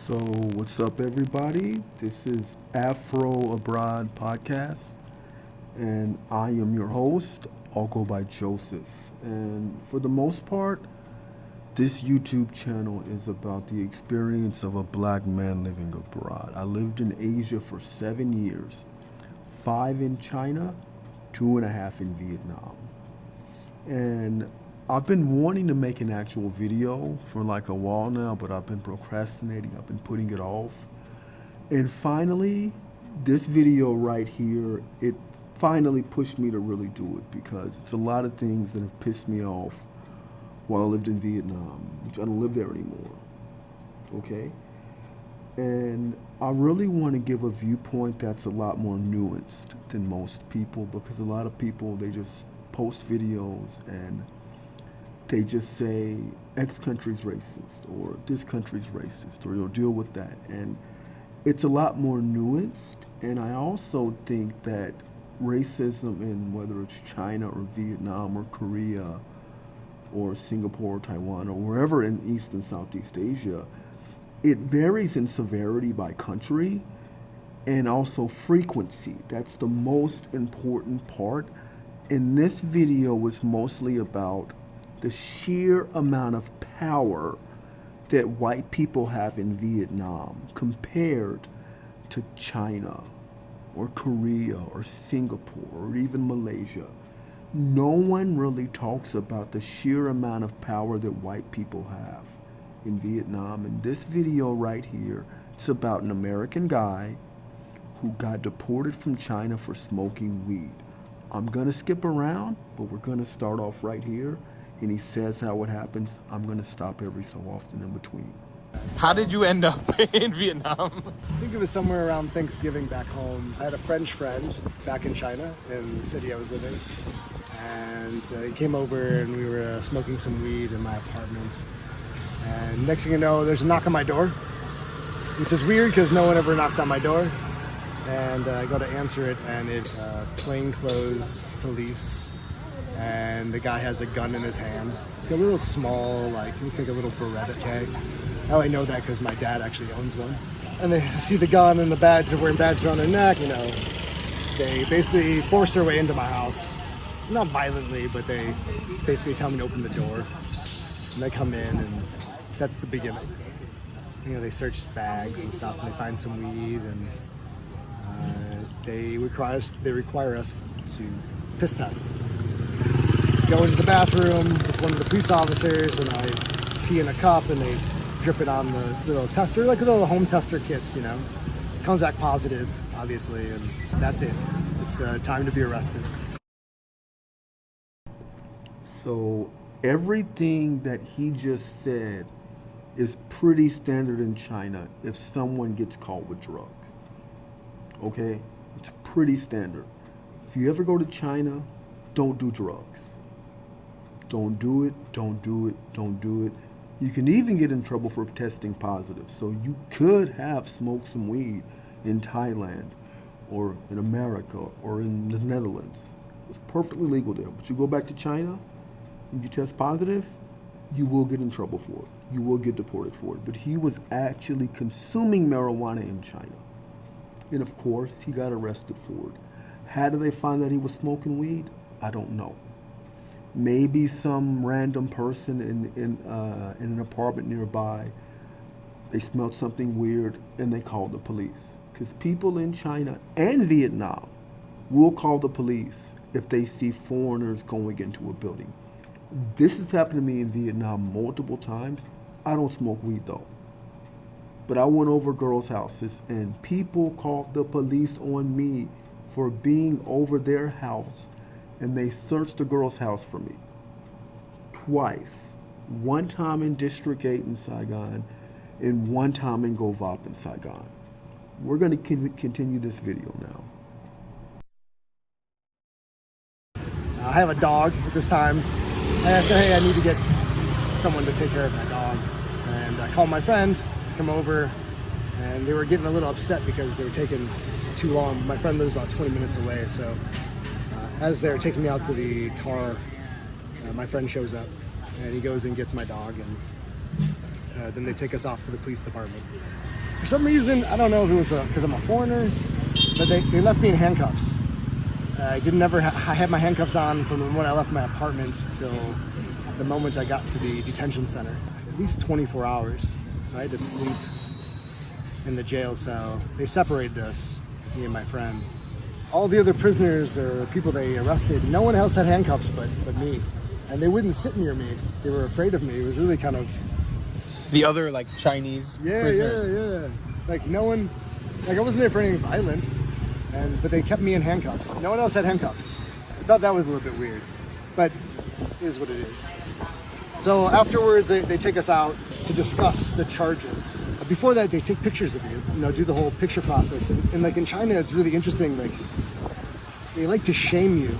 So, what's up, everybody? This is Afro Abroad Podcast, and I am your host. I'll go by Joseph. And for the most part, this YouTube channel is about the experience of a black man living abroad. I lived in Asia for 7 years, 5 in China, 2.5 in Vietnam. And I've been wanting to make an actual video for like a while now, but I've been procrastinating. I've been putting it off. And finally, this video right here, it finally pushed me to really do it because it's a lot of things that have pissed me off while I lived in Vietnam, which I don't live there anymore. Okay? And I really want to give a viewpoint that's a lot more nuanced than most people, because a lot of people, they just post videos and they just say X country's racist or this country's racist, or you'll deal with that. And it's a lot more nuanced. And I also think that racism in whether it's China or Vietnam or Korea or Singapore or Taiwan or wherever in East and Southeast Asia, it varies in severity by country and also frequency. That's the most important part. And this video was mostly about the sheer amount of power that white people have in Vietnam compared to China or Korea or Singapore or even Malaysia. No one really talks about the sheer amount of power that white people have in Vietnam. And this video right here, it's about an American guy who got deported from China for smoking weed. I'm gonna skip around, but we're gonna start off right here. And he says how it happens. I'm gonna stop every so often in between. How did you end up in Vietnam? I think it was somewhere around Thanksgiving back home. I had a French friend back in China, in the city I was living. And he came over and we were smoking some weed in my apartment. And next thing you know, there's a knock on my door, which is weird because no one ever knocked on my door. And I go to answer it, and it's plainclothes police. And the guy has a gun in his hand. A little small, like, you think a little Beretta, okay? I only know that because my dad actually owns one. And they see the gun and the badge, they're wearing badges around their neck, you know. They basically force their way into my house. Not violently, but they basically tell me to open the door. And they come in, and that's the beginning. You know, they search bags and stuff, and they find some weed, and they require us to piss test. Go into the bathroom with one of the police officers, and I pee in a cup, and they drip it on the little tester, like little home tester kits, you know. Comes back positive, obviously, and that's it. It's time to be arrested. So everything that he just said is pretty standard in China if someone gets caught with drugs. Okay? It's pretty standard. If you ever go to China, don't do drugs. Don't do it, don't do it, don't do it. You can even get in trouble for testing positive. So you could have smoked some weed in Thailand or in America or in the Netherlands. It's perfectly legal there. But you go back to China and you test positive, you will get in trouble for it. You will get deported for it. But he was actually consuming marijuana in China. And of course, he got arrested for it. How did they find that he was smoking weed? I don't know. Maybe some random person in an apartment nearby, they smelled something weird and they called the police. Because people in China and Vietnam will call the police if they see foreigners going into a building. This has happened to me in Vietnam multiple times. I don't smoke weed though. But I went over girls' houses and people called the police on me for being over their house. And they searched the girl's house for me. Twice. One time in District 8 in Saigon, and one time in Go Vap in Saigon. We're going to continue this video now. I have a dog at this time. And I said, hey, I need to get someone to take care of my dog. And I called my friend to come over, and they were getting a little upset because they were taking too long. My friend lives about 20 minutes away, so as they're taking me out to the car, my friend shows up, and he goes and gets my dog, and Then they take us off to the police department. For some reason, I don't know if it was because I'm a foreigner, but they left me in handcuffs. I had my handcuffs on from the moment I left my apartment till the moment I got to the detention center. At least 24 hours. So I had to sleep in the jail cell. They separated us, me and my friend. All the other prisoners or people they arrested, no one else had handcuffs but me. And they wouldn't sit near me. They were afraid of me. It was really kind of... The other like Chinese prisoners. Yeah. Like no one, like I wasn't there for anything violent, but they kept me in handcuffs. No one else had handcuffs. I thought that was a little bit weird, but it is what it is. So afterwards, they take us out to discuss the charges. Before that, they take pictures of you, do the whole picture process. And like in China, it's really interesting. Like they like to shame you.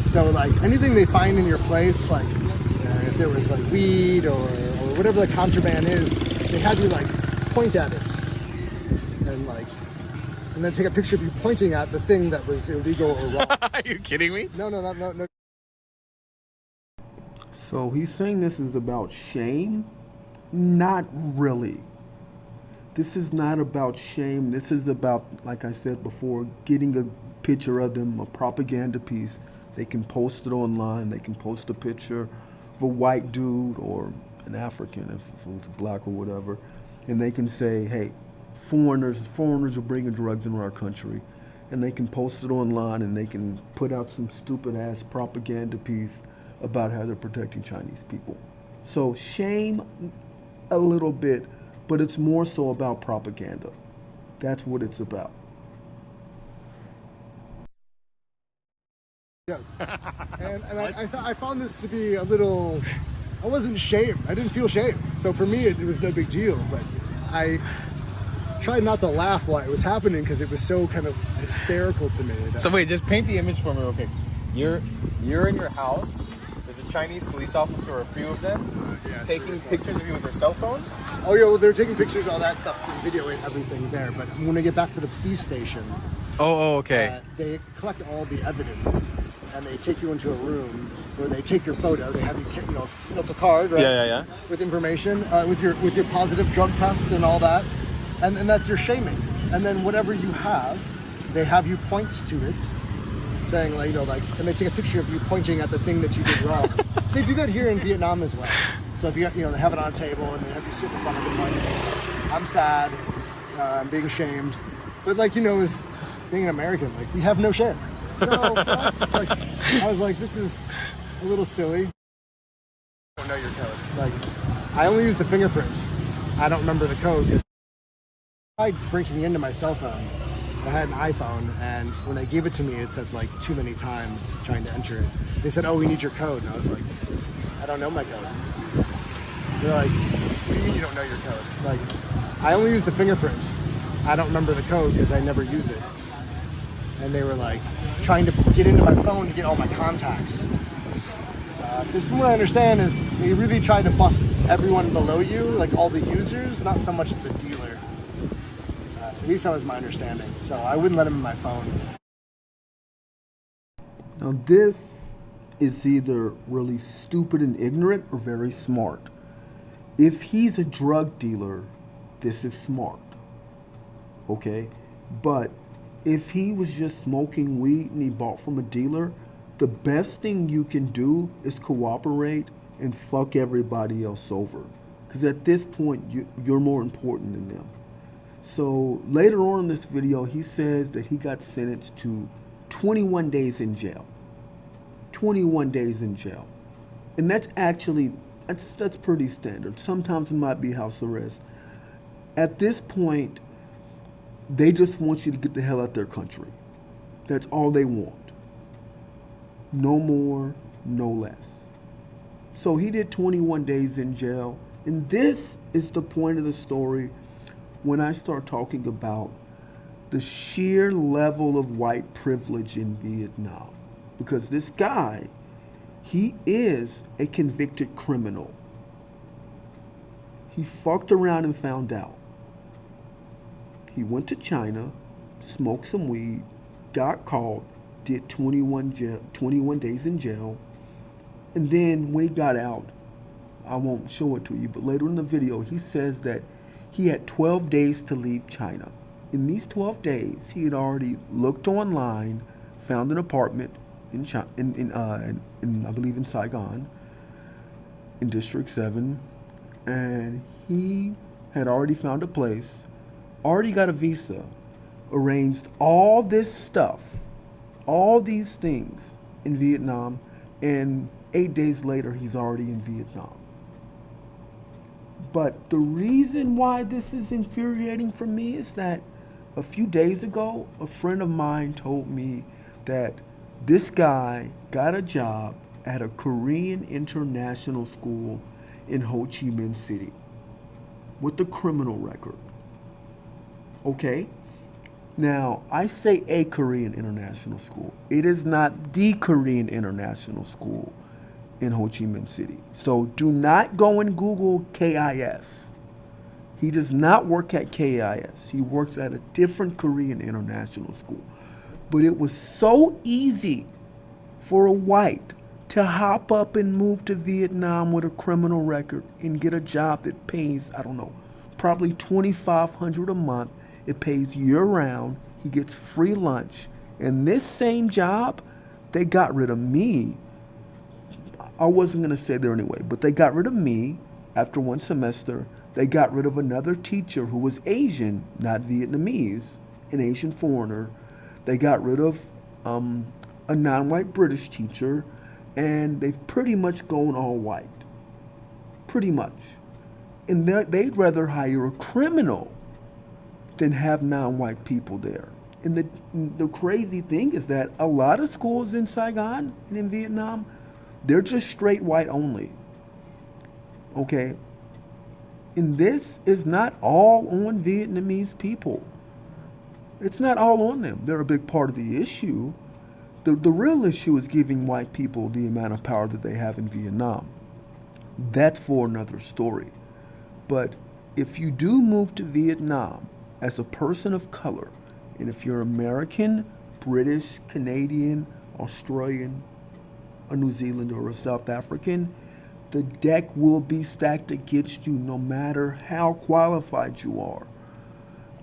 So like anything they find in your place, like if there was like weed or whatever the contraband is, they have you like point at it and then take a picture of you pointing at the thing that was illegal or wrong. Are you kidding me? No. So he's saying this is about shame? Not really. This is not about shame. This is about, like I said before, getting a picture of them, a propaganda piece. They can post it online. They can post a picture of a white dude or an African, if it was black or whatever, and they can say, hey, foreigners are bringing drugs into our country, and they can post it online and they can put out some stupid ass propaganda piece about how they're protecting Chinese people. So shame a little bit, but it's more so about propaganda. That's what it's about. Yeah. And I found this to be a little, I wasn't shamed. I didn't feel shame. So for me, it was no big deal, but I tried not to laugh while it was happening because it was so kind of hysterical to me. So wait, just paint the image for me real quick. You're in your house. There's a Chinese police officer or a few of them taking pictures of you with their cell phone. Oh yeah, well they're taking pictures, all that stuff, videoing everything there. But when I get back to the police station, Okay. they collect all the evidence and they take you into a room where they take your photo. They have you, fill up a card, right? Yeah. With information, with your positive drug test and all that, and that's your shaming. And then whatever you have, they have you point to it, saying and they take a picture of you pointing at the thing that you did wrong. They do that here in Vietnam as well. So if they have it on a table and they have you sit in front of it like, I'm sad, I'm being shamed, but as being an American, we have no shame. So for us, it's I was like, this is a little silly. I don't know your code. I only use the fingerprint. I don't remember the code because I tried breaking into my cell phone. I had an iPhone, and when they gave it to me, it said too many times trying to enter it. They said, "Oh, we need your code," and I was like, "I don't know my code." They're like, "What do you mean you don't know your code?" I only use the fingerprint. I don't remember the code because I never use it. And they were trying to get into my phone to get all my contacts. Because from what I understand is they really tried to bust everyone below you, all the users, not so much the dealer. At least that was my understanding. So I wouldn't let him in my phone. Now this is either really stupid and ignorant or very smart. If he's a drug dealer, this is smart. Okay? But if he was just smoking weed and he bought from a dealer, the best thing you can do is cooperate and fuck everybody else over. Because at this point, you're more important than them. So later on in this video, he says that he got sentenced to 21 days in jail. 21 days in jail. And that's actually, that's pretty standard. Sometimes it might be house arrest. At this point, they just want you to get the hell out their country. That's all they want. No more, no less. So he did 21 days in jail. And this is the point of the story when I start talking about the sheer level of white privilege in Vietnam. Because this guy, he is a convicted criminal. He fucked around and found out. He went to China, smoked some weed, got caught, did 21 days in jail, and then when he got out, I won't show it to you, but later in the video, he says that he had 12 days to leave China. In these 12 days, he had already looked online, found an apartment in China, in I believe in Saigon, in District 7, and he had already found a place, already got a visa, arranged all this stuff, all these things in Vietnam, and 8 days later, he's already in Vietnam. But the reason why this is infuriating for me is that a few days ago, a friend of mine told me that this guy got a job at a Korean international school in Ho Chi Minh City with a criminal record. Okay? Now, I say a Korean international school. It is not the Korean international school in Ho Chi Minh City. So do not go and Google KIS. He does not work at KIS. He works at a different Korean international school. But it was so easy for a white to hop up and move to Vietnam with a criminal record and get a job that pays, I don't know, probably $2,500 a month. It pays year round. He gets free lunch. And this same job, they got rid of me. I wasn't going to say there anyway, but they got rid of me after one semester. They got rid of another teacher who was Asian, not Vietnamese, an Asian foreigner. They got rid of a non-white British teacher, and they've pretty much gone all white. Pretty much. And they'd rather hire a criminal than have non-white people there. And the crazy thing is that a lot of schools in Saigon and in Vietnam, they're just straight white only. Okay? And this is not all on Vietnamese people. It's not all on them. They're a big part of the issue. The real issue is giving white people the amount of power that they have in Vietnam. That's for another story. But if you do move to Vietnam as a person of color, and if you're American, British, Canadian, Australian, a New Zealander, or a South African, the deck will be stacked against you no matter how qualified you are.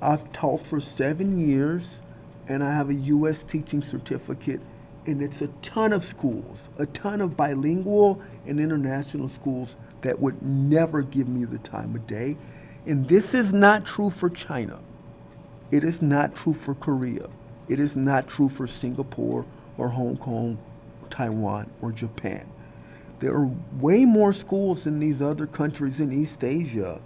I've taught for 7 years, and I have a U.S. teaching certificate, and it's a ton of schools, a ton of bilingual and international schools that would never give me the time of day. And this is not true for China. It is not true for Korea. It is not true for Singapore or Hong Kong, Taiwan, or Japan. There are way more schools in these other countries in East Asia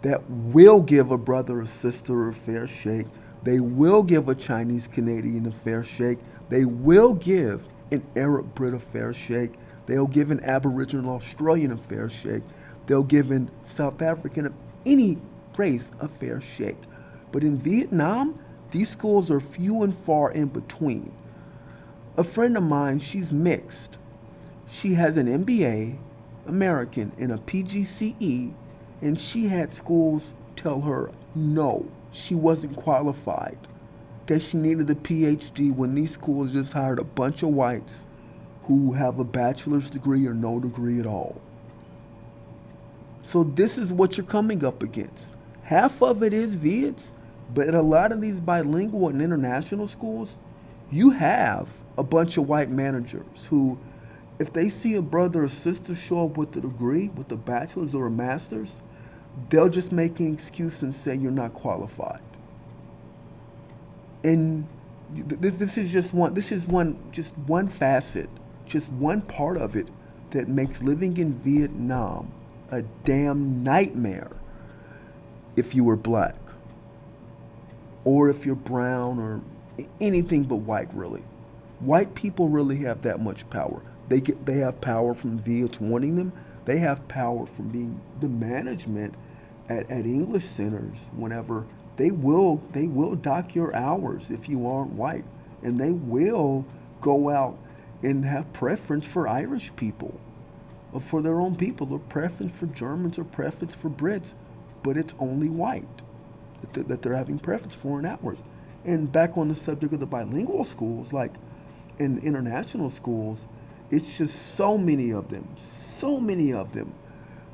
that will give a brother or sister a fair shake. They will give a Chinese Canadian a fair shake. They will give an Arab Brit a fair shake. They'll give an Aboriginal Australian a fair shake. They'll give an South African of any race a fair shake. But in Vietnam, these schools are few and far in between. A friend of mine, she's mixed. She has an MBA, American, and a PGCE, and she had schools tell her no, she wasn't qualified, that she needed a PhD when these schools just hired a bunch of whites who have a bachelor's degree or no degree at all. So this is what you're coming up against. Half of it is Viets, but at a lot of these bilingual and international schools, you have a bunch of white managers who, if they see a brother or sister show up with a degree, with a bachelor's or a master's, they'll just make an excuse and say you're not qualified. And this is just one facet, just one part of it that makes living in Vietnam a damn nightmare if you were black, or if you're brown, or anything but white, really. White people really have that much power. They have power from Viets wanting them. They have power from being the management at English centers. Whenever they will dock your hours if you aren't white, and they will go out and have preference for Irish people, or for their own people, or preference for Germans, or preference for Brits, but it's only white that they're having preference for in hours. And back on the subject of the bilingual schools, like in international schools, it's just so many of them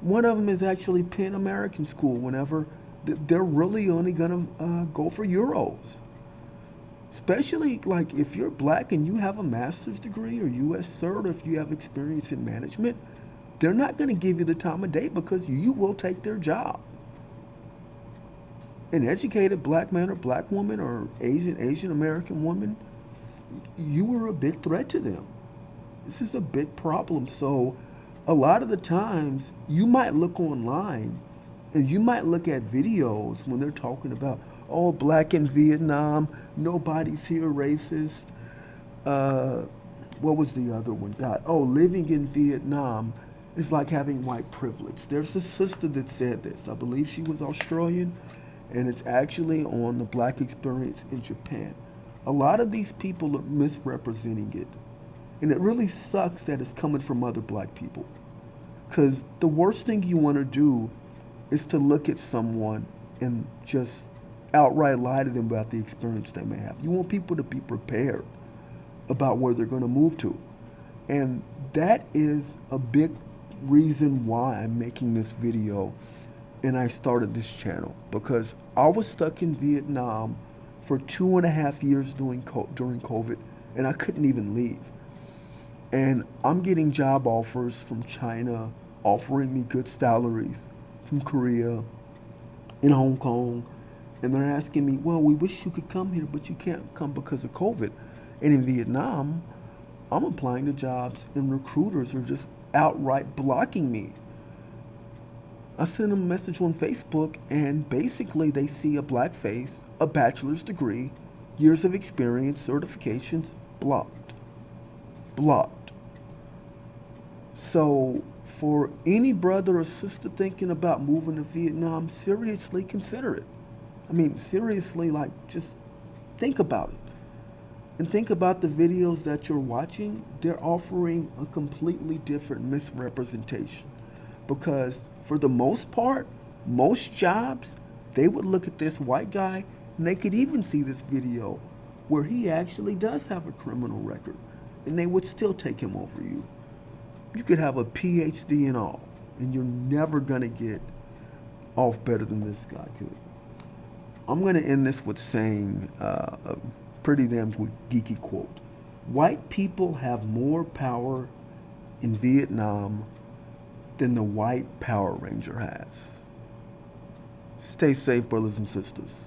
One of them is actually Penn American School. Whenever they're really only gonna go for euros. Especially like if you're black and you have a master's degree or U.S. cert, or if you have experience in management, they're not going to give you the time of day because you will take their job. An educated black man or black woman or Asian American woman, you are a big threat to them. This is a big problem. So a lot of the times you might look online and you might look at videos when they're talking about, oh, black in Vietnam, nobody's here racist. What was the other one? God, oh, living in Vietnam is like having white privilege. There's a sister that said this. I believe she was Australian, and it's actually on the black experience in Japan. A lot of these people are misrepresenting it. And it really sucks that it's coming from other black people. Because the worst thing you want to do is to look at someone and just outright lie to them about the experience they may have. You want people to be prepared about where they're going to move to. And that is a big reason why I'm making this video and I started this channel, because I was stuck in Vietnam for 2.5 years during COVID, and I couldn't even leave. And I'm getting job offers from China, offering me good salaries, from Korea, in Hong Kong, and they're asking me, well, we wish you could come here, but you can't come because of COVID. And in Vietnam, I'm applying to jobs and recruiters are just outright blocking me. I sent them a message on Facebook, and basically they see a black face, a bachelor's degree, years of experience, certifications, blocked. Blocked. So for any brother or sister thinking about moving to Vietnam, seriously consider it. I mean, seriously, like, just think about it. And think about the videos that you're watching. They're offering a completely different misrepresentation. Because for the most part, most jobs, they would look at this white guy and they could even see this video where he actually does have a criminal record, and they would still take him over you. You could have a PhD and all, and you're never gonna get off better than this guy could. I'm gonna end this with saying a pretty damn geeky quote. White people have more power in Vietnam than the white Power Ranger has. Stay safe, brothers and sisters.